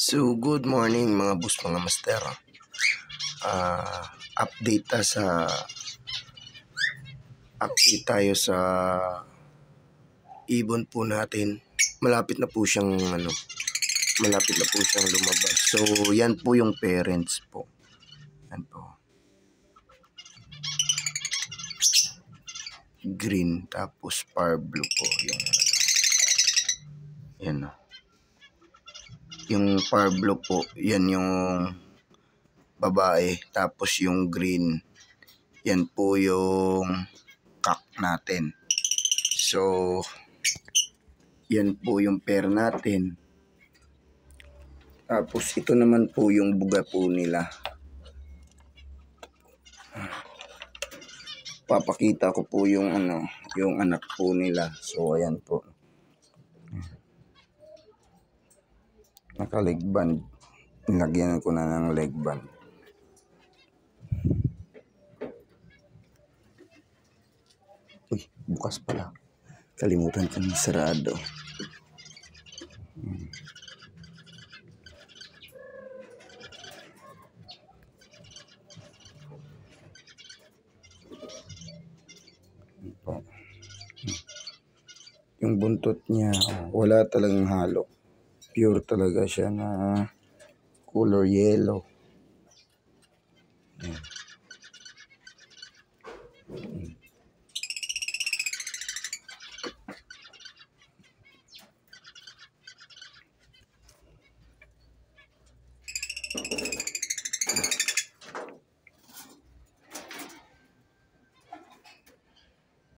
So, good morning mga boss, mga master. Update tayo sa ibon po natin. Malapit na po siyang lumabas. So, yan po yung parents po. Yan po. Green, tapos far blue po yung yan o. Yung far blue po, yan yung babae. Tapos yung green, yan po yung cock natin. So, yan po yung pair natin. Tapos ito naman po yung buga po nila. Papakita ko po yung yung anak po nila. So, ayan po. Naka-leg band. Nilagyan ko na ng leg band. Uy, bukas pala. Kalimutan ko ng sarado. Yung buntot niya, wala talagang halo. Pure talaga siya na color yellow.